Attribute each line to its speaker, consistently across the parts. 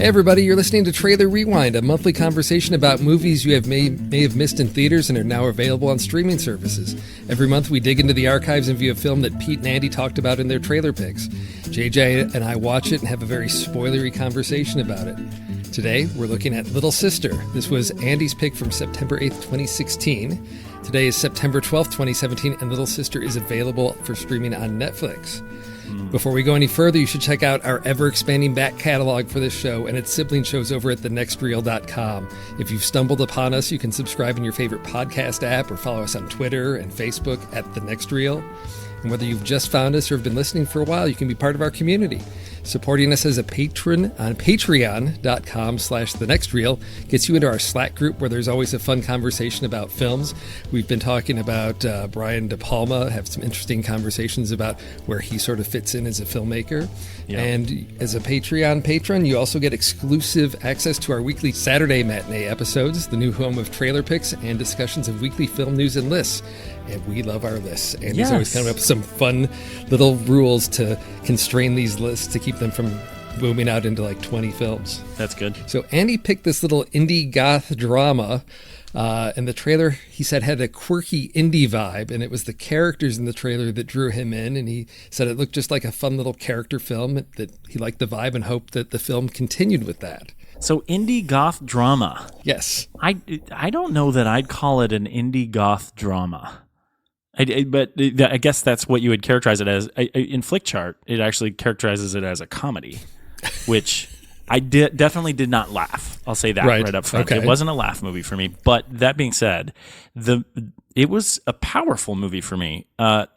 Speaker 1: Hey everybody, you're listening to Trailer Rewind, a monthly conversation about movies you may have missed in theaters and are now available on streaming services. Every month we dig into the archives and view a film that Pete and Andy talked about in their trailer picks. JJ and I watch it and have a very spoilery conversation about it. Today we're looking at Little Sister. This was Andy's pick from September 8th, 2016. Today is September 12th, 2017, and Little Sister is available for streaming on Netflix. Before we go any further, you should check out our ever-expanding back catalog for this show and its sibling shows over at thenextreel.com. If you've stumbled upon us, you can subscribe in your favorite podcast app or follow us on Twitter and Facebook at The Next Reel. And whether you've just found us or have been listening for a while, you can be part of our community. Supporting us as a patron on patreon.com/thenextreel gets you into our Slack group where there's always a fun conversation about films. We've been talking about Brian De Palma, have some interesting conversations about where he sort of fits in as a filmmaker. Yeah. And as a Patreon patron, you also get exclusive access to our weekly Saturday matinee episodes, the new home of trailer picks, and discussions of weekly film news and lists. And we love our lists. And he's always coming up with some fun little rules to constrain these lists to keep them from booming out into like 20 films.
Speaker 2: That's good.
Speaker 1: So Andy picked this little indie goth drama. And the trailer, he said, had a quirky indie vibe. And it was the characters in the trailer that drew him in. And he said it looked just like a fun little character film, that he liked the vibe and hoped that the film continued with that.
Speaker 2: So indie goth drama.
Speaker 1: Yes.
Speaker 2: I don't know that I'd call it an indie goth drama. But I guess that's what you would characterize it as. In Flickchart, it actually characterizes it as a comedy, which I definitely did not laugh. I'll say that right up front. Okay. It wasn't a laugh movie for me. But that being said, it was a powerful movie for me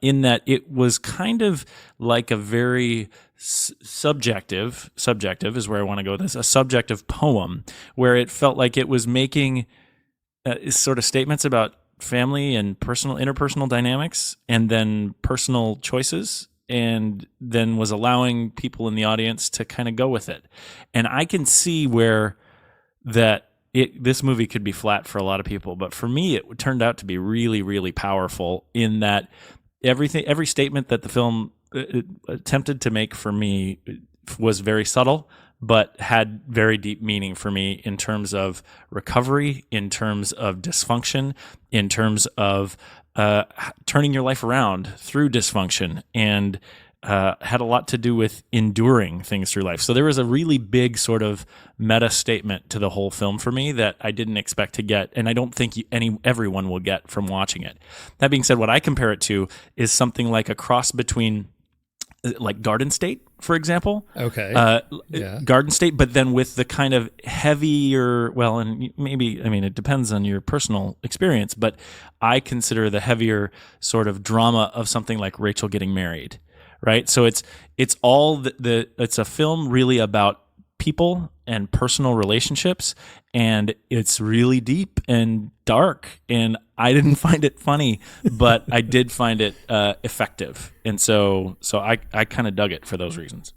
Speaker 2: in that it was kind of like a very subjective is where I want to go with this, a subjective poem where it felt like it was making sort of statements about family and interpersonal dynamics and then personal choices, and then was allowing people in the audience to kind of go with it. And I can see where this movie could be flat for a lot of people, but for me it turned out to be really, really powerful in that every statement that the film attempted to make for me was very subtle, but had very deep meaning for me in terms of recovery, in terms of dysfunction, in terms of turning your life around through dysfunction, and had a lot to do with enduring things through life. So there was a really big sort of meta statement to the whole film for me that I didn't expect to get, and I don't think everyone will get from watching it. That being said, what I compare it to is something like a cross between like Garden State, for example.
Speaker 1: Okay.
Speaker 2: Garden State, but then with the kind of heavier, and maybe, it depends on your personal experience, but I consider the heavier sort of drama of something like Rachel Getting Married, right? So it's all it's a film really about people and personal relationships, and it's really deep and dark, and I didn't find it funny, but I did find it effective, and so I kind of dug it for those reasons.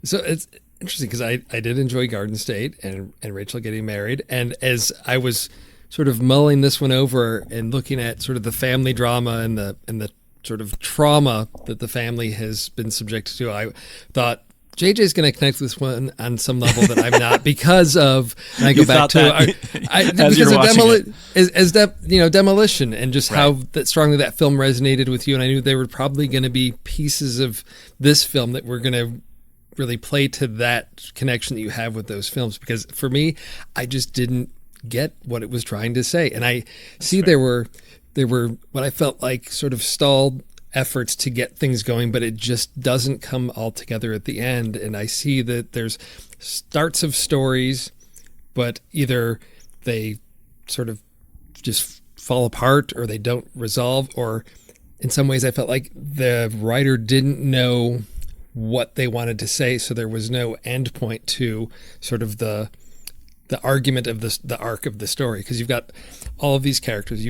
Speaker 1: So it's interesting because I did enjoy Garden State and Rachel Getting Married, and as I was sort of mulling this one over and looking at sort of the family drama and the sort of trauma that the family has been subjected to, I thought JJ's going to connect with this one on some level that I'm not because of, and I go back to Demolition, and just how that strongly that film resonated with you. And I knew there were probably going to be pieces of this film that were going to really play to that connection that you have with those films. Because for me, I just didn't get what it was trying to say. And I see there were what I felt like sort of stalled efforts to get things going, but it just doesn't come all together at the end. And I see that there's starts of stories, but either they sort of just fall apart or they don't resolve, or in some ways I felt like the writer didn't know what they wanted to say, so there was no end point to sort of the argument of the arc of the story, because you've got all of these characters.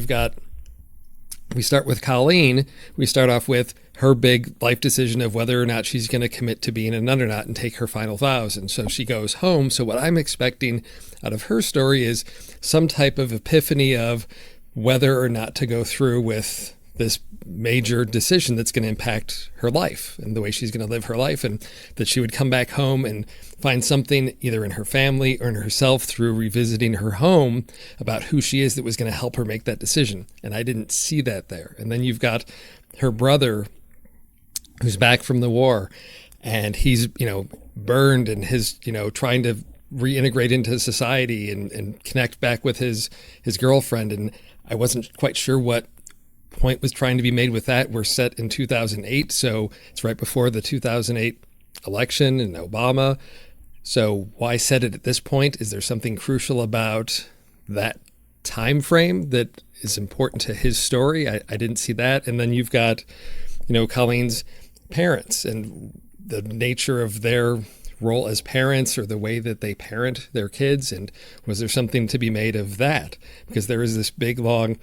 Speaker 1: We start with Colleen. We start off with her big life decision of whether or not she's going to commit to being a nun or not and take her final vows. And so she goes home. So what I'm expecting out of her story is some type of epiphany of whether or not to go through with this major decision that's going to impact her life and the way she's going to live her life, and that she would come back home and find something either in her family or in herself through revisiting her home about who she is that was going to help her make that decision. And I didn't see that there. And then you've got her brother who's back from the war, and he's, burned, and his, trying to reintegrate into society and connect back with his girlfriend. And I wasn't quite sure what point was trying to be made with that. We're set in 2008, so it's right before the 2008 election and Obama. So why set it at this point? Is there something crucial about that time frame that is important to his story? I didn't see that. And then you've got, Colleen's parents and the nature of their role as parents, or the way that they parent their kids. And was there something to be made of that? Because there is this big, long,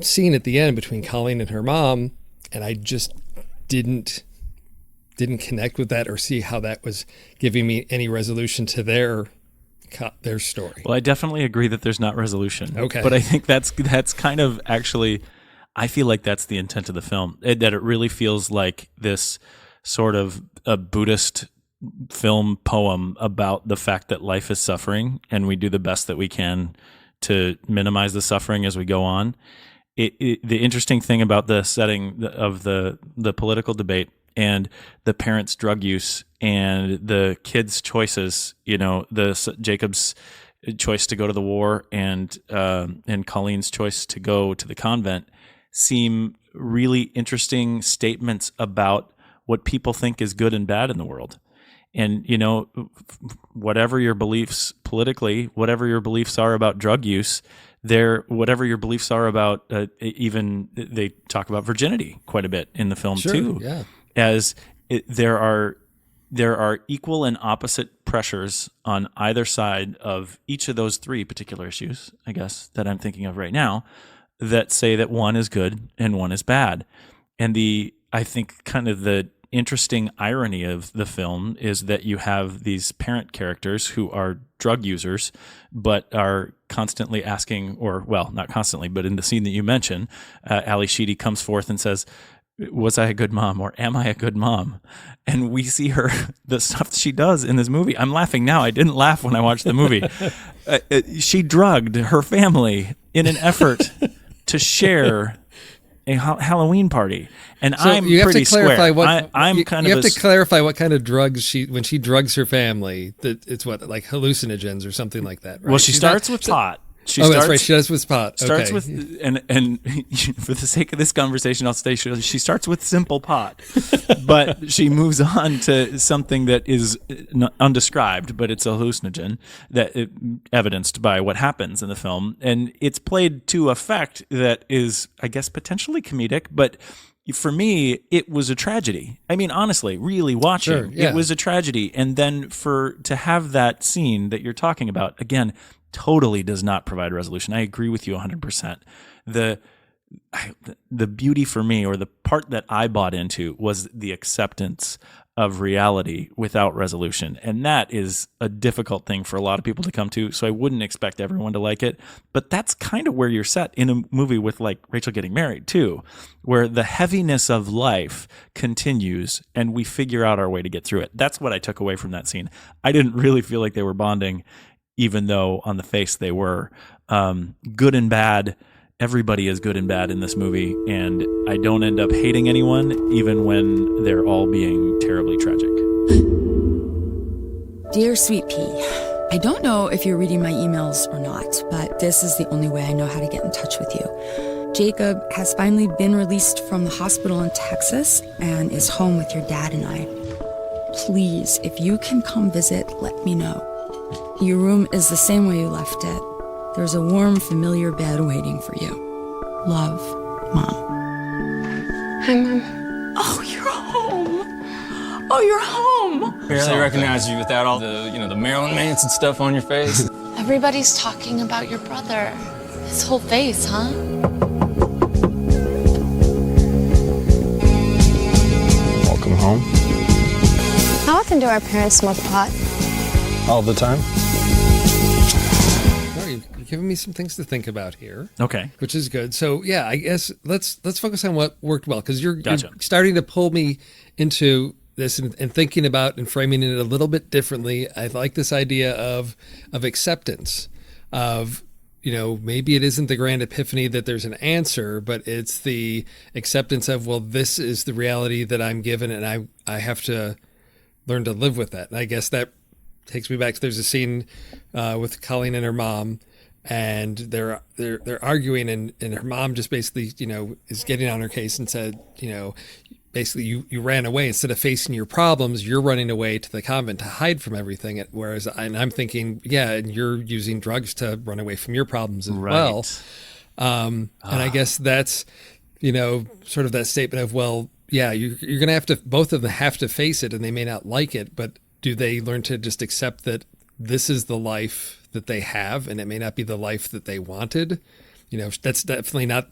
Speaker 1: scene at the end between Colleen and her mom, and I just didn't connect with that or see how that was giving me any resolution to their story.
Speaker 2: Well, I definitely agree that there's not resolution.
Speaker 1: Okay.
Speaker 2: But I think that's kind of actually, I feel like that's the intent of the film, that it really feels like this sort of a Buddhist film poem about the fact that life is suffering, and we do the best that we can to minimize the suffering as we go on. The interesting thing about the setting of the political debate and the parents' drug use and the kids' choices, Jacob's choice to go to the war and Colleen's choice to go to the convent, seem really interesting statements about what people think is good and bad in the world. And, whatever your beliefs politically, whatever your beliefs are about drug use, whatever your beliefs are about, even they talk about virginity quite a bit in the film too.
Speaker 1: Yeah.
Speaker 2: There are equal and opposite pressures on either side of each of those three particular issues, I guess, that I'm thinking of right now, that say that one is good and one is bad. And I think kind of the interesting irony of the film is that you have these parent characters who are drug users, but are constantly asking, or, well, not constantly, but in the scene that you mentioned, Ali Sheedy comes forth and says, was I a good mom, or am I a good mom? And we see her, the stuff she does in this movie. I'm laughing now. I didn't laugh when I watched the movie. She drugged her family in an effort to share a Halloween party, and so I'm pretty square. You
Speaker 1: have to clarify what kind of drugs when she drugs her family. That it's what, like hallucinogens or something like that. Right?
Speaker 2: Well, she starts with pot.
Speaker 1: That's right. She does with pot.
Speaker 2: Starts with, and for the sake of this conversation, I'll say she starts with simple pot, but she moves on to something that is undescribed, but it's a hallucinogen that evidenced by what happens in the film, and it's played to effect that is, I guess, potentially comedic, but for me, it was a tragedy. I mean, honestly, really watching, it was a tragedy, and then to have that scene that you're talking about again. Totally does not provide resolution. I agree with you 100%. The beauty for me, or the part that I bought into, was the acceptance of reality without resolution. And that is a difficult thing for a lot of people to come to. So I wouldn't expect everyone to like it. But that's kind of where you're set in a movie with, like, Rachel getting married too, where the heaviness of life continues and we figure out our way to get through it. That's what I took away from that scene. I didn't really feel like they were bonding, even though on the face they were. Good and bad, everybody is good and bad in this movie, and I don't end up hating anyone, even when they're all being terribly tragic.
Speaker 3: Dear Sweet Pea, I don't know if you're reading my emails or not, but this is the only way I know how to get in touch with you. Jacob has finally been released from the hospital in Texas and is home with your dad and I. Please, if you can come visit, let me know. Your room is the same way you left it. There's a warm, familiar bed waiting for you. Love, Mom.
Speaker 4: Hi, Mom.
Speaker 3: Oh, you're home. Oh, you're home.
Speaker 5: Barely recognize you without all the, the Marilyn Manson stuff on your face.
Speaker 4: Everybody's talking about your brother. His whole face, huh?
Speaker 5: Welcome home.
Speaker 6: How often do our parents smoke pot?
Speaker 5: All the time.
Speaker 1: No, you giving me some things to think about here.
Speaker 2: Okay.
Speaker 1: Which is good. So yeah, I guess let's focus on what worked well, because you're starting to pull me into this and thinking about and framing it a little bit differently. I like this idea of acceptance, of, you know, maybe it isn't the grand epiphany that there's an answer, but it's the acceptance of, well, this is the reality that I'm given, and I have to learn to live with that. And I guess that takes me back to, there's a scene with Colleen and her mom, and they're arguing, and her mom just basically, you know, is getting on her case and said, you know, basically you ran away. Instead of facing your problems, you're running away to the convent to hide from everything. Whereas I'm thinking, yeah, and you're using drugs to run away from your problems as well. And I guess that's, you know, sort of that statement of, well, yeah, you're going to have to, both of them have to face it, and they may not like it, but do they learn to just accept that this is the life that they have, and it may not be the life that they wanted? You know, that's definitely not,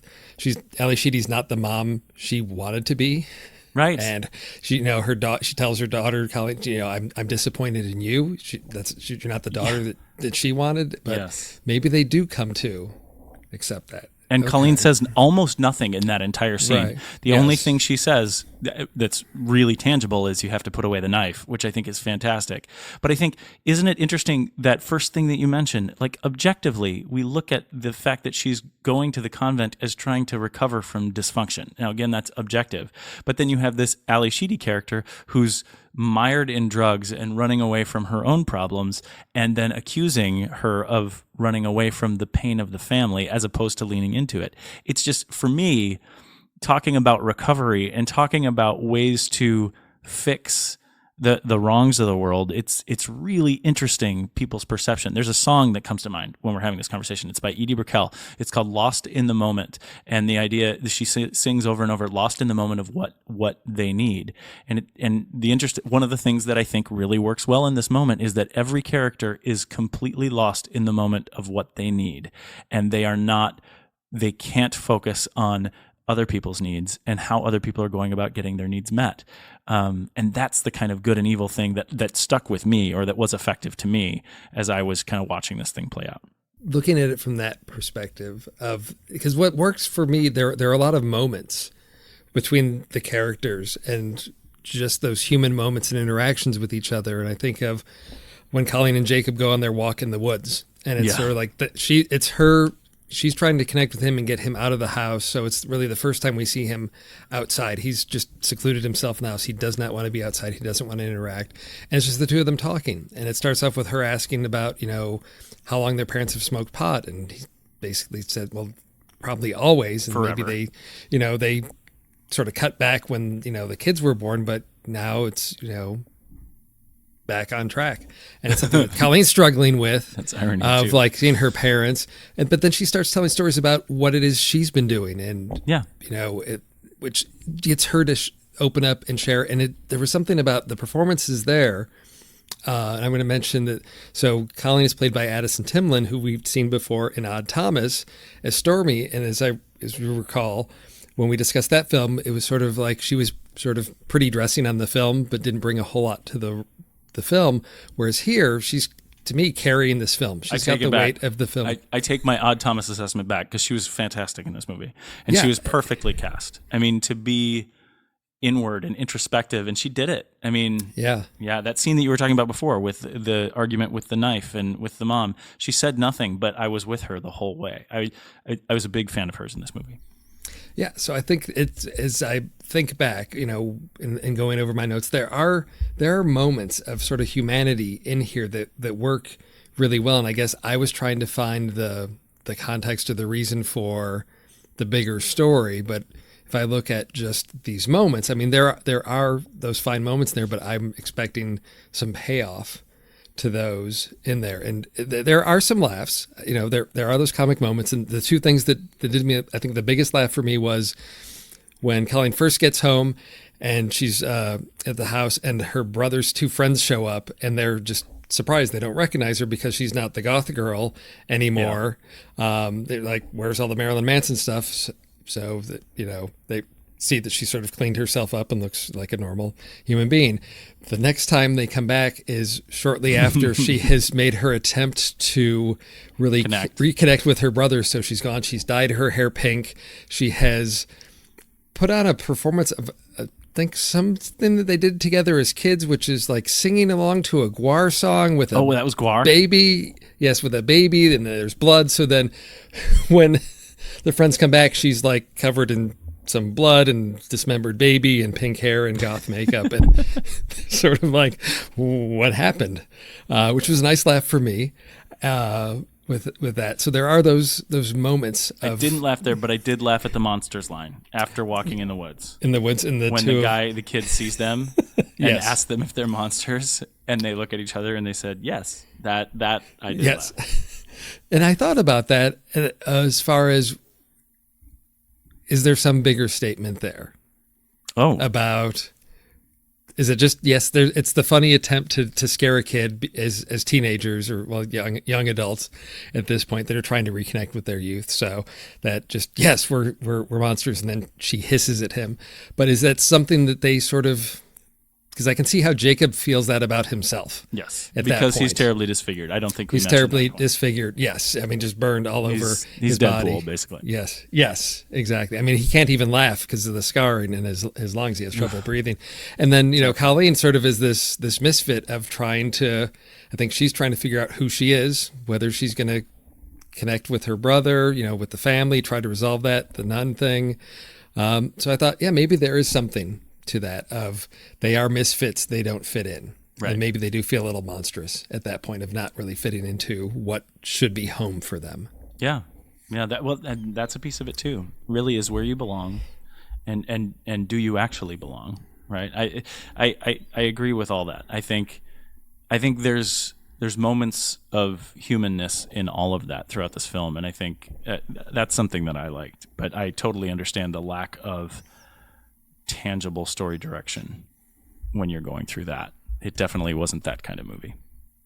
Speaker 1: Ally Sheedy's not the mom she wanted to be.
Speaker 2: Right.
Speaker 1: And she, you know, she tells her daughter, Colleen, you know, I'm disappointed in you. You're not the daughter that she wanted, but maybe they do come to accept that.
Speaker 2: And Colleen says almost nothing in that entire scene.
Speaker 1: Right.
Speaker 2: The only thing she says that's really tangible is you have to put away the knife, which I think is fantastic. But I think, isn't it interesting that first thing that you mentioned, like objectively, we look at the fact that she's going to the convent as trying to recover from dysfunction. Now, again, that's objective. But then you have this Ally Sheedy character who's mired in drugs and running away from her own problems, and then accusing her of running away from the pain of the family as opposed to leaning into it. It's just, for me, talking about recovery and talking about ways to fix the wrongs of the world, it's really interesting, people's perception. There's a song that comes to mind when we're having this conversation. It's by Edie Brickell. It's called "Lost in the Moment," and the idea that she sings over and over, lost in the moment of what they need. And one of the things that I think really works well in this moment is that every character is completely lost in the moment of what they need, and they can't focus on other people's needs and how other people are going about getting their needs met. And that's the kind of good and evil thing that stuck with me, or that was effective to me as I was kind of watching this thing play out.
Speaker 1: Looking at it from that perspective because what works for me, there are a lot of moments between the characters and just those human moments and interactions with each other. And I think of when Colleen and Jacob go on their walk in the woods, and it's sort of like she's trying to connect with him and get him out of the house. So it's really the first time we see him outside. He's just secluded himself in the house. He does not want to be outside. He doesn't want to interact. And it's just the two of them talking. And it starts off with her asking about, you know, how long their parents have smoked pot. And he basically said, well, probably always. And
Speaker 2: forever.
Speaker 1: Maybe they sort of cut back when, you know, the kids were born, but now it's, you know, back on track. And it's something that Colleen's struggling with.
Speaker 2: That's irony
Speaker 1: of
Speaker 2: too.
Speaker 1: like seeing her parents, but then she starts telling stories about what it is she's been doing, and you know, which gets her to open up and share. And there was something about the performances there. And I'm going to mention that. So Colleen is played by Addison Timlin, who we've seen before in Odd Thomas as Stormy. And as you recall, when we discussed that film, it was sort of like she was sort of pretty dressing on the film, but didn't bring a whole lot to the film. Whereas here, she's, to me, carrying this film. She's got the weight of the film.
Speaker 2: I take my Odd Thomas assessment back, because she was fantastic in this movie. And she was perfectly cast. I mean, to be inward and introspective, and she did it. I mean, that scene that you were talking about before with the argument with the knife and with the mom, she said nothing, but I was with her the whole way. I was a big fan of hers in this movie.
Speaker 1: Yeah, so I think it's, as I think back, you know, in going over my notes, there are moments of sort of humanity in here that work really well. And I guess I was trying to find the context or the reason for the bigger story. But if I look at just these moments, I mean, there are those fine moments there, but I'm expecting some payoff to those in there. And there are some laughs, you know, there are those comic moments. And the two things that did me, I think the biggest laugh for me was when Colleen first gets home and she's at the house, and her brother's two friends show up, and they're just surprised. They don't recognize her because she's not the goth girl anymore. They're like, where's all the Marilyn Manson stuff? So that, you know, see that she sort of cleaned herself up and looks like a normal human being. The next time they come back is shortly after she has made her attempt to really reconnect with her brother. So she's gone. She's dyed her hair pink. She has put on a performance of, I think, something that they did together as kids, which is like singing along to a Gwar song with a
Speaker 2: that was Gwar?
Speaker 1: baby. Yes, with a baby, and there's blood. So then when the friends come back, she's like covered in some blood and dismembered baby and pink hair and goth makeup, and sort of like, what happened? Which was a nice laugh for me with that. So there are those moments of...
Speaker 2: I didn't laugh there, but I did laugh at the monsters line after walking in the woods.
Speaker 1: In the woods, when
Speaker 2: the kid sees them and
Speaker 1: Yes.
Speaker 2: asks them if they're monsters, and they look at each other and they said, yes, that I did
Speaker 1: Yes.
Speaker 2: laugh.
Speaker 1: And I thought about that as far as, is there some bigger statement there? About, is it just, yes, it's the funny attempt to scare a kid as teenagers or, well, young adults at this point that are trying to reconnect with their youth. So that just, yes, we're monsters. And then she hisses at him. But is that something that they sort of, because I can see how Jacob feels that about himself.
Speaker 2: Yes,
Speaker 1: because
Speaker 2: he's terribly disfigured. I don't think
Speaker 1: he's terribly disfigured. Yes, I mean, just burned all over his body.
Speaker 2: Deadpool, basically.
Speaker 1: Yes, exactly. I mean, he can't even laugh because of the scarring in his lungs. He has trouble breathing. And then Colleen sort of is this misfit of trying to. I think she's trying to figure out who she is, whether she's going to connect with her brother, with the family, try to resolve that, the nun thing. So I thought, maybe there is something to that of they are misfits, they don't fit in. Right. And maybe they do feel a little monstrous at that point of not really fitting into what should be home for them.
Speaker 2: Yeah. And that's a piece of it too. Really, is where you belong, and do you actually belong? Right. I agree with all that. I think there's moments of humanness in all of that throughout this film, and I think that's something that I liked. But I totally understand the lack of tangible story direction when you're going through that. It definitely wasn't that kind of movie.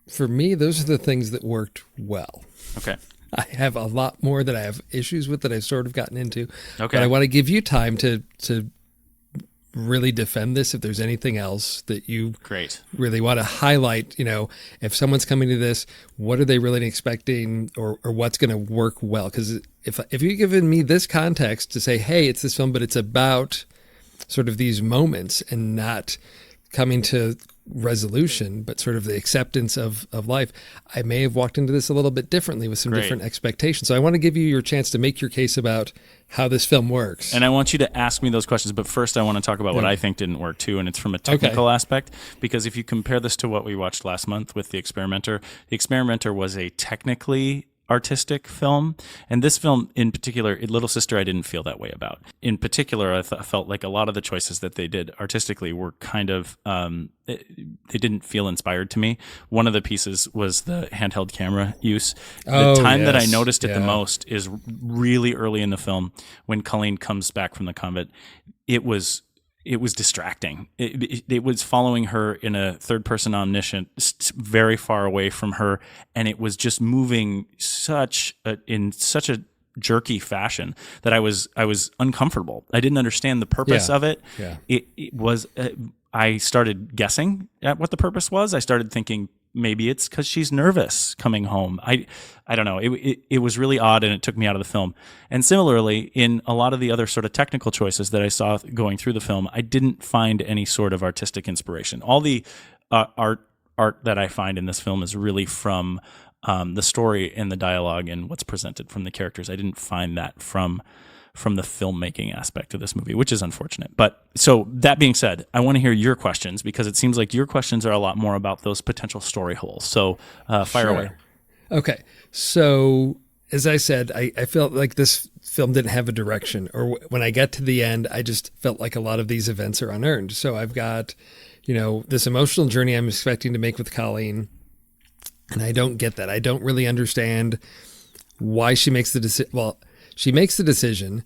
Speaker 1: For me, those are the things that worked well.
Speaker 2: Okay.
Speaker 1: I have a lot more that I have issues with that I've sort of gotten into.
Speaker 2: Okay.
Speaker 1: But I want to give you time to really defend this if there's anything else that you really want to highlight. If someone's coming to this, what are they really expecting or what's going to work well? Because if you've given me this context to say, hey, it's this film, but it's about sort of these moments and not coming to resolution, but sort of the acceptance of life, I may have walked into this a little bit differently with some different expectations. So I want to give you your chance to make your case about how this film works.
Speaker 2: And I want you to ask me those questions, but first I want to talk about what I think didn't work too, and it's from a technical aspect, because if you compare this to what we watched last month with The Experimenter was a technically artistic film, and this film in particular, Little Sister, I didn't feel that way about. In particular, I felt like a lot of the choices that they did artistically were kind of they didn't feel inspired to me. One of the pieces was the handheld camera use. The time that I noticed it the most is really early in the film when Colleen comes back from the convent. It was distracting. It was following her in a third-person omniscient, very far away from her, and it was just moving in such a jerky fashion that I was uncomfortable. I didn't understand the purpose of it. Yeah. It was. I started guessing at what the purpose was. I started thinking maybe it's because she's nervous coming home. I don't know. It was really odd, and it took me out of the film. And similarly, in a lot of the other sort of technical choices that I saw going through the film, I didn't find any sort of artistic inspiration. All the art that I find in this film is really from the story and the dialogue and what's presented from the characters. I didn't find that from the filmmaking aspect of this movie, which is unfortunate. But so that being said, I want to hear your questions, because it seems like your questions are a lot more about those potential story holes. So fire away.
Speaker 1: Okay. So as I said, I felt like this film didn't have a direction, or when I get to the end, I just felt like a lot of these events are unearned. So I've got, this emotional journey I'm expecting to make with Colleen, and I don't get that. I don't really understand why she makes the decision. Well, she makes the decision,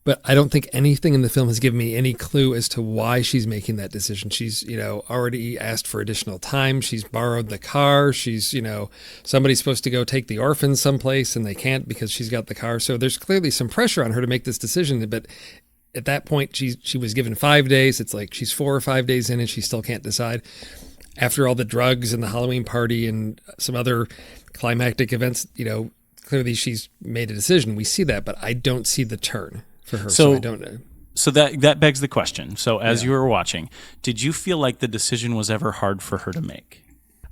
Speaker 1: but I don't think anything in the film has given me any clue as to why she's making that decision. She's, already asked for additional time. She's borrowed the car. She's, somebody's supposed to go take the orphans someplace and they can't because she's got the car. So there's clearly some pressure on her to make this decision, but at that point, she was given 5 days. It's like she's 4 or 5 days in and she still can't decide. After all the drugs and the Halloween party and some other climactic events, clearly she's made a decision. We see that, but I don't see the turn for her. So I don't know.
Speaker 2: So that begs the question. So as you were watching, did you feel like the decision was ever hard for her to make?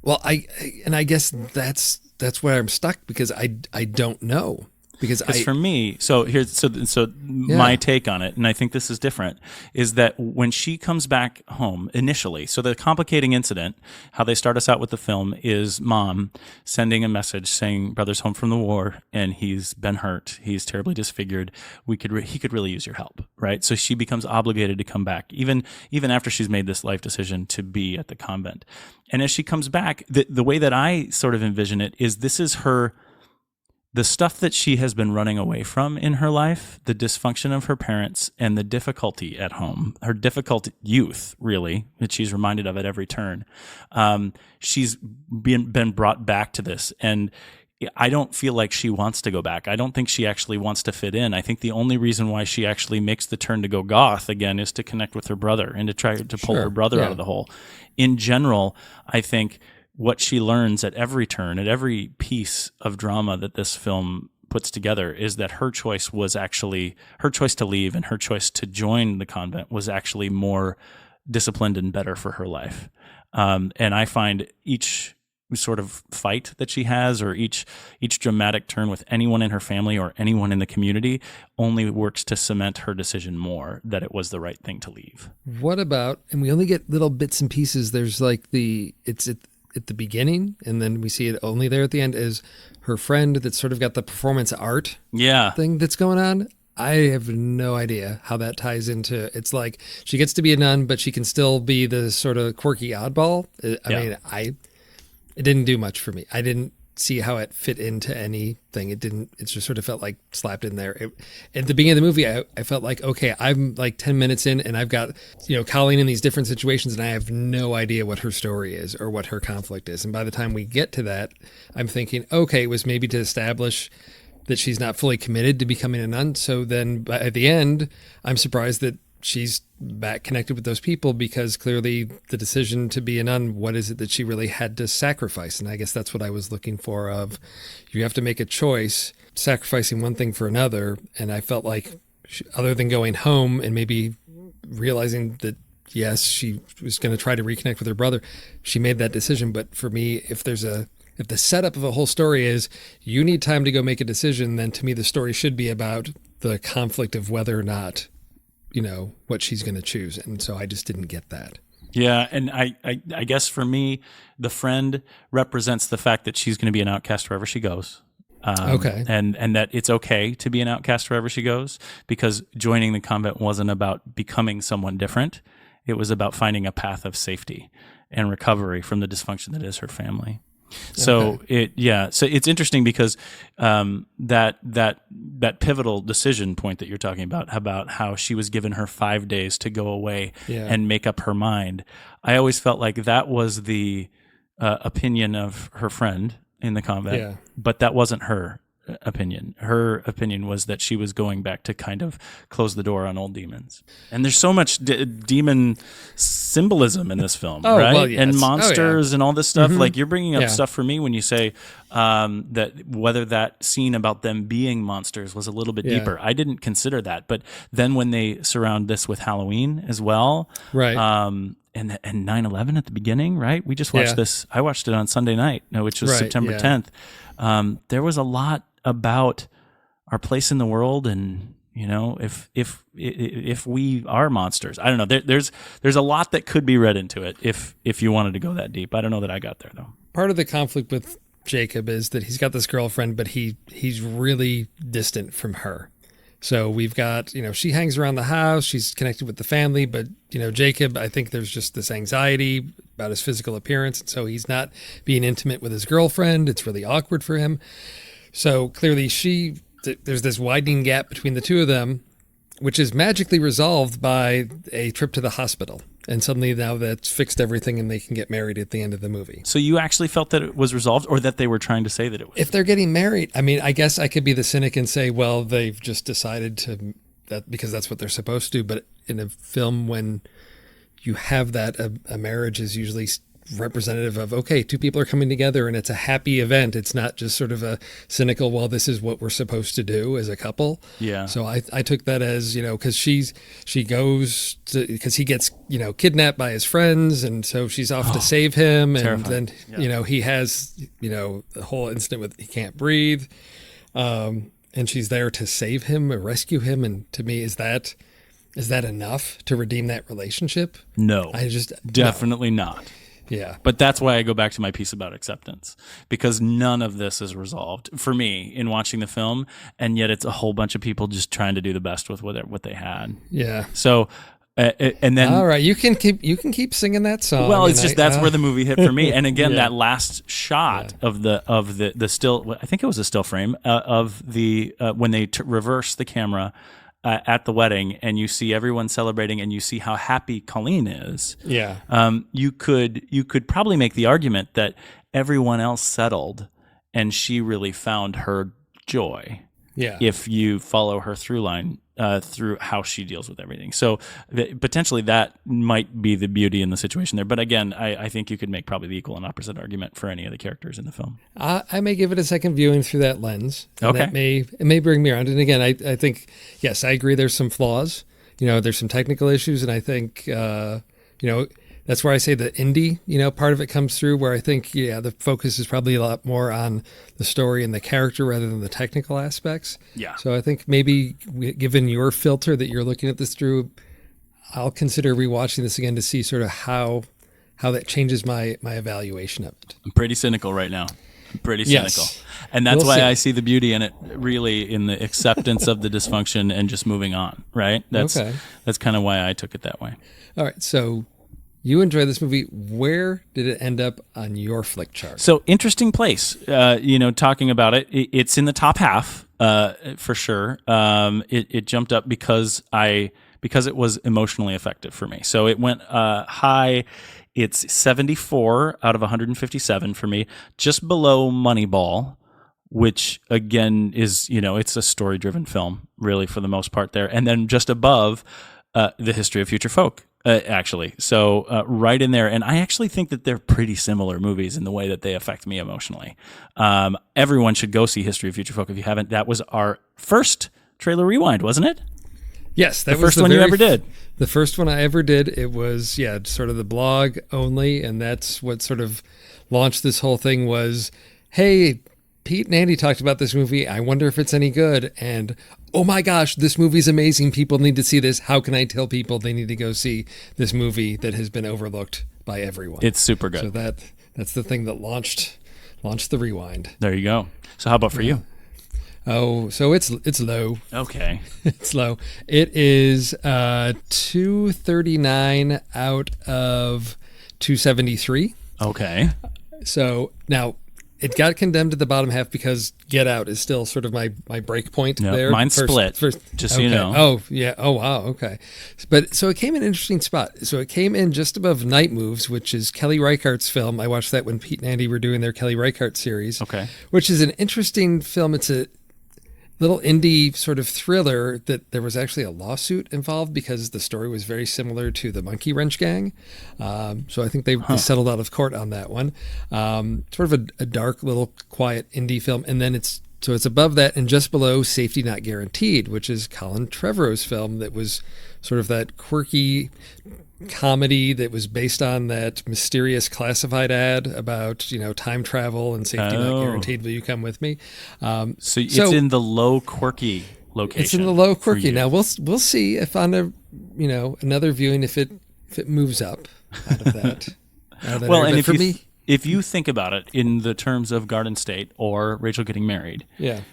Speaker 1: Well, I guess that's where I'm stuck because I don't know. Because
Speaker 2: for me, my take on it, and I think this is different, is that when she comes back home initially, so the complicating incident, how they start us out with the film, is mom sending a message saying brother's home from the war and he's been hurt, he's terribly disfigured, he could really use your help, right? So she becomes obligated to come back, even after she's made this life decision to be at the convent. And as she comes back, the way that I sort of envision it is this is the stuff that she has been running away from in her life, the dysfunction of her parents and the difficulty at home, her difficult youth, really, that she's reminded of at every turn. She's been brought back to this. And I don't feel like she wants to go back. I don't think she actually wants to fit in. I think the only reason why she actually makes the turn to go goth again is to connect with her brother and to try to pull her brother out of the hole. In general, I think what she learns at every turn, at every piece of drama that this film puts together, is that her choice to leave and her choice to join the convent was actually more disciplined and better for her life. And I find each sort of fight that she has, or each dramatic turn with anyone in her family or anyone in the community, only works to cement her decision more that it was the right thing to leave.
Speaker 1: What about, and we only get little bits and pieces, there's like it's at the beginning, and then we see it only there at the end, is her friend that's sort of got the performance art thing that's going on. I have no idea how that ties into, it's like she gets to be a nun, but she can still be the sort of quirky oddball. It didn't do much for me. I didn't see how it fit into anything. It just sort of felt like slapped in there. At the beginning of the movie, I felt like, okay, I'm like 10 minutes in and I've got, Colleen in these different situations and I have no idea what her story is or what her conflict is. And by the time we get to that, I'm thinking, okay, it was maybe to establish that she's not fully committed to becoming a nun. So then at the end, I'm surprised that she's back connected with those people, because clearly the decision to be a nun, what is it that she really had to sacrifice? And I guess that's what I was looking for, of you have to make a choice, sacrificing one thing for another. And I felt like other than going home and maybe realizing that, yes, she was going to try to reconnect with her brother, she made that decision. But for me, if the setup of the whole story is you need time to go make a decision, then to me the story should be about the conflict of whether or not what she's going to choose. And so I just didn't get that.
Speaker 2: Yeah. And I guess for me, the friend represents the fact that she's going to be an outcast wherever she goes. Okay. And that it's okay to be an outcast wherever she goes, because joining the convent wasn't about becoming someone different. It was about finding a path of safety and recovery from the dysfunction that is her family. So so it's interesting because that pivotal decision point that you're talking about how she was given her 5 days to go away and make up her mind. I always felt like that was the opinion of her friend in the convent, but that wasn't her opinion. Her opinion was that she was going back to kind of close the door on old demons. And there's so much demon symbolism in this film, right? Well, yes. And monsters and all this stuff. Like, you're bringing up stuff for me when you say that whether that scene about them being monsters was a little bit deeper. I didn't consider that. But then when they surround this with Halloween as well,
Speaker 1: right?
Speaker 2: And 9/11 at the beginning, right? We just watched this. I watched it on Sunday night, which was September 10th. There was a lot about our place in the world, and if we are monsters, I don't know. There's a lot that could be read into it if you wanted to go that deep. I don't know that I got there though.
Speaker 1: Part of the conflict with Jacob is that he's got this girlfriend, but he's really distant from her. So we've got, she hangs around the house, she's connected with the family, but, Jacob, I think there's just this anxiety about his physical appearance. And so he's not being intimate with his girlfriend. It's really awkward for him. So clearly there's this widening gap between the two of them, which is magically resolved by a trip to the hospital. And suddenly now that's fixed everything and they can get married at the end of the movie.
Speaker 2: So you actually felt that it was resolved, or that they were trying to say that it was?
Speaker 1: If they're getting married, I mean, I guess I could be the cynic and say, well, they've just decided to that because that's what they're supposed to. But in a film, when you have that, a marriage is usually representative of, okay, two people are coming together and it's a happy event. It's not just sort of a cynical, well, this is what we're supposed to do as a couple.
Speaker 2: Yeah.
Speaker 1: So I took that as, because she goes to, because he gets, kidnapped by his friends. And so she's off to save him. And
Speaker 2: terrifying.
Speaker 1: then, he has, the whole incident with he can't breathe. And she's there to save him or rescue him. And to me, is that enough to redeem that relationship?
Speaker 2: No, definitely
Speaker 1: no.
Speaker 2: not.
Speaker 1: Yeah.
Speaker 2: But that's why I go back to my piece about acceptance, because none of this is resolved for me in watching the film. And yet it's a whole bunch of people just trying to do the best with what they had.
Speaker 1: Yeah.
Speaker 2: So, and then,
Speaker 1: all right, you can keep singing that song.
Speaker 2: well, it's just, that's where the movie hit for me. And again,
Speaker 1: Yeah.
Speaker 2: that last shot of the still, I think it was a still frame of the, when they reverse the camera, at the wedding, and you see everyone celebrating, and you see how happy Colleen is.
Speaker 1: Yeah.
Speaker 2: You could probably make the argument that everyone else settled, and she really found her joy.
Speaker 1: Yeah.
Speaker 2: If you follow her through line through how she deals with everything, so potentially that might be the beauty in the situation there. But again, I think you could make probably the equal and opposite argument for any of the characters in the film.
Speaker 1: I may give it a second viewing through that lens. And
Speaker 2: Okay.
Speaker 1: it may bring me around. And again, I think, yes, I agree there's some flaws. There's some technical issues. And I think, that's where I say the indie, part of it comes through, where I think, the focus is probably a lot more on the story and the character rather than the technical aspects.
Speaker 2: Yeah.
Speaker 1: So I think maybe given your filter that you're looking at this through, I'll consider rewatching this again to see sort of how that changes my evaluation of it.
Speaker 2: I'm pretty cynical right now. I'm pretty cynical.
Speaker 1: Yes.
Speaker 2: And that's
Speaker 1: We'll
Speaker 2: why
Speaker 1: see.
Speaker 2: I see the beauty in it, really, in the acceptance of the dysfunction and just moving on, right? That's kind of why I took it that way.
Speaker 1: All right. So you enjoyed this movie. Where did it end up on your flick chart?
Speaker 2: So interesting place. Talking about it, it's in the top half for sure. It jumped up because it was emotionally effective for me. So it went high. It's 74 out of 157 for me, just below Moneyball, which again is, it's a story-driven film, really, for the most part there. And then just above The History of Future Folk, actually. So right in there. And I actually think that they're pretty similar movies in the way that they affect me emotionally. Everyone should go see History of Future Folk if you haven't. That was our first Trailer Rewind, wasn't it?
Speaker 1: Yes, that
Speaker 2: The
Speaker 1: was
Speaker 2: first one you ever did.
Speaker 1: The first one I ever did. It was sort of the blog only, and that's what sort of launched this whole thing. Was, hey, Pete and Andy talked about this movie. I wonder if it's any good. And oh my gosh, this movie's amazing. People need to see this. How can I tell people they need to go see this movie that has been overlooked by everyone?
Speaker 2: It's super good.
Speaker 1: So that's the thing that launched the Rewind.
Speaker 2: There you go. So how about for you?
Speaker 1: Oh, so it's low.
Speaker 2: Okay.
Speaker 1: It's low. It is 239 out of 273.
Speaker 2: Okay.
Speaker 1: So now it got condemned to the bottom half because Get Out is still sort of my break point
Speaker 2: Yep,
Speaker 1: there.
Speaker 2: mine's split, just so you
Speaker 1: okay.
Speaker 2: know.
Speaker 1: Oh, yeah. Oh, wow. Okay. But so it came in an interesting spot. So it came in just above Night Moves, which is Kelly Reichardt's film. I watched that when Pete and Andy were doing their Kelly Reichardt series.
Speaker 2: Okay.
Speaker 1: Which is an interesting film. It's a little indie sort of thriller that there was actually a lawsuit involved because the story was very similar to the Monkey Wrench Gang. So I think they settled out of court on that one. Sort of a dark little quiet indie film. And then it's above that and just below Safety Not Guaranteed, which is Colin Trevorrow's film that was sort of that quirky comedy that was based on that mysterious classified ad about, time travel and safety not guaranteed. Will you come with me?
Speaker 2: So it's in the low quirky location.
Speaker 1: It's in the low
Speaker 2: for
Speaker 1: quirky.
Speaker 2: you.
Speaker 1: Now we'll see if on another viewing if it moves up out of that.
Speaker 2: Well, and
Speaker 1: if
Speaker 2: if you think about it in the terms of Garden State or Rachel Getting Married,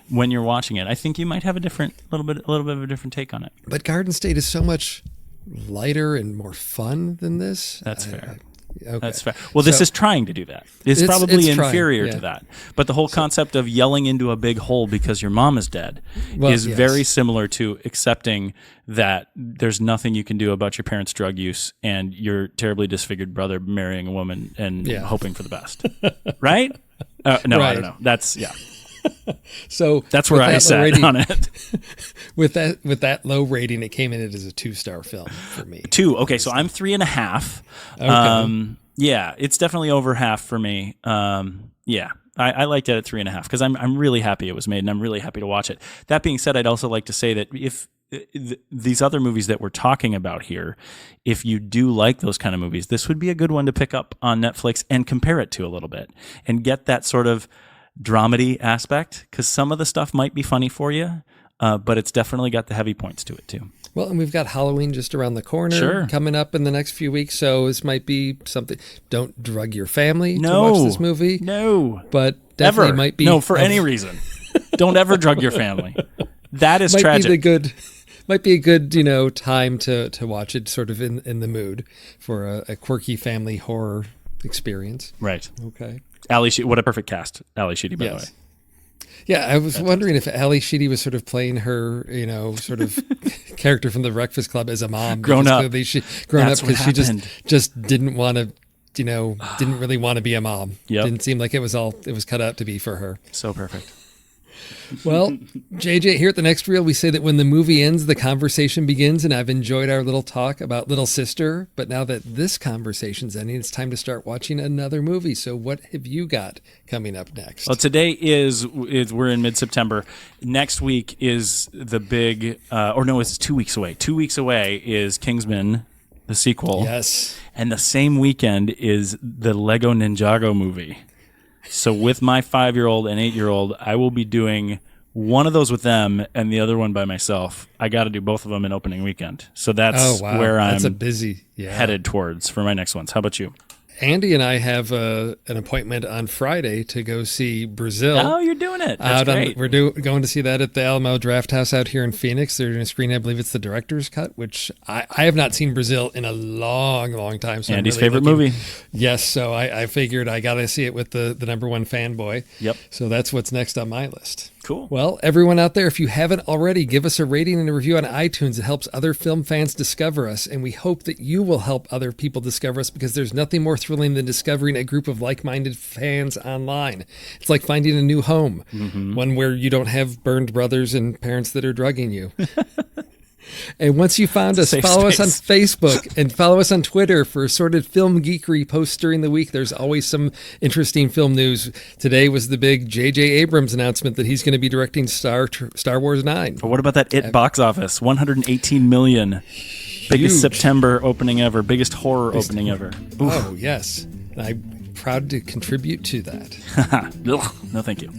Speaker 2: when you're watching it, I think you might have a little bit of a different take on it.
Speaker 1: But Garden State is so much lighter and more fun than this.
Speaker 2: That's fair.
Speaker 1: Okay.
Speaker 2: That's fair. Well, this is trying to do that. It's probably
Speaker 1: trying,
Speaker 2: inferior to that. But the whole concept of yelling into a big hole because your mom is dead is very similar to accepting that there's nothing you can do about your parents' drug use and your terribly disfigured brother marrying a woman and hoping for the best. Right? No,
Speaker 1: Right.
Speaker 2: I don't know. That's,
Speaker 1: So
Speaker 2: That's where
Speaker 1: with
Speaker 2: I
Speaker 1: that low
Speaker 2: sat
Speaker 1: rating-
Speaker 2: on it.
Speaker 1: With that low rating, it came in as a 2-star film for me.
Speaker 2: 2. Okay, so I'm 3.5.
Speaker 1: Okay.
Speaker 2: Yeah, it's definitely over half for me. Yeah, I liked it at 3.5 because I'm really happy it was made, and I'm really happy to watch it. That being said, I'd also like to say that if these other movies that we're talking about here, if you do like those kind of movies, this would be a good one to pick up on Netflix and compare it to a little bit and get that sort of dramedy aspect, because some of the stuff might be funny for you, but it's definitely got the heavy points to it too.
Speaker 1: Well, and we've got Halloween just around the corner
Speaker 2: Sure.
Speaker 1: coming up in the next few weeks, so this might be something. Don't drug your family
Speaker 2: No.
Speaker 1: to watch this movie.
Speaker 2: No.
Speaker 1: But definitely
Speaker 2: Ever.
Speaker 1: might be
Speaker 2: No, for any reason. Don't ever drug your family. That is
Speaker 1: might
Speaker 2: tragic.
Speaker 1: might be a good time to watch it, sort of in the mood for a quirky family horror experience.
Speaker 2: Right.
Speaker 1: Okay.
Speaker 2: Ali Sheedy, what a perfect cast. Ali Sheedy, by the way.
Speaker 1: Yes. Yeah, I was wondering if Ali Sheedy was sort of playing her, sort of character from The Breakfast Club as a mom.
Speaker 2: Grown
Speaker 1: because
Speaker 2: up.
Speaker 1: clearly grown
Speaker 2: That's
Speaker 1: up
Speaker 2: what
Speaker 1: because she
Speaker 2: happened.
Speaker 1: just didn't want to, didn't really want to be a mom.
Speaker 2: Yep.
Speaker 1: Didn't seem like it was cut out to be for her.
Speaker 2: So perfect.
Speaker 1: Well, JJ, here at The Next Reel, we say that when the movie ends, the conversation begins, and I've enjoyed our little talk about Little Sister, but now that this conversation's ending, it's time to start watching another movie. So what have you got coming up next?
Speaker 2: Well, today is we're in mid-September. Next week is the big, it's 2 weeks away. 2 weeks away is Kingsman, the sequel.
Speaker 1: Yes.
Speaker 2: And the same weekend is the Lego Ninjago movie. So with my 5-year-old and 8-year-old, I will be doing one of those with them and the other one by myself. I got to do both of them in opening weekend. So that's where
Speaker 1: That's
Speaker 2: I'm
Speaker 1: a busy
Speaker 2: headed towards for my next ones. How about you?
Speaker 1: Andy and I have an appointment on Friday to go see Brazil.
Speaker 2: Oh, you're doing it. That's great.
Speaker 1: We're going to see that at the Alamo Draft House out here in Phoenix. They're going to screen, I believe it's the director's cut, which I have not seen Brazil in a long, long time. So
Speaker 2: Andy's
Speaker 1: I'm really
Speaker 2: favorite
Speaker 1: looking-
Speaker 2: movie.
Speaker 1: Yes, so I figured I got to see it with the number one fanboy.
Speaker 2: Yep.
Speaker 1: So that's what's next on my list.
Speaker 2: Cool.
Speaker 1: Well, everyone out there, if you haven't already, give us a rating and a review on iTunes. It helps other film fans discover us, and we hope that you will help other people discover us, because there's nothing more thrilling than discovering a group of like-minded fans online. It's like finding a new home, one where you don't have burned brothers and parents that are drugging you. And once you found us,
Speaker 2: Safe
Speaker 1: follow us on
Speaker 2: space.
Speaker 1: Facebook and follow us on Twitter for assorted film geekery posts during the week. There's always some interesting film news. Today was the big J.J. Abrams announcement that he's going to be directing Star Wars 9.
Speaker 2: But what about that It box office? 118 million. Biggest
Speaker 1: Huge.
Speaker 2: September opening ever. Biggest horror opening ever.
Speaker 1: Oh, yes. I'm proud to contribute to that.
Speaker 2: Ugh, no, thank you.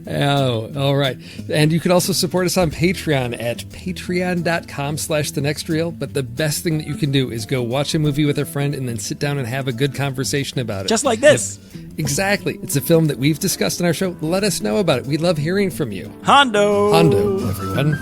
Speaker 1: Oh, all right. And you can also support us on Patreon at patreon.com/thenextreel. But the best thing that you can do is go watch a movie with a friend and then sit down and have a good conversation about it.
Speaker 2: Just like this.
Speaker 1: Exactly. It's a film that we've discussed on our show. Let us know about it. We love hearing from you.
Speaker 2: Hondo.
Speaker 1: Hondo, everyone.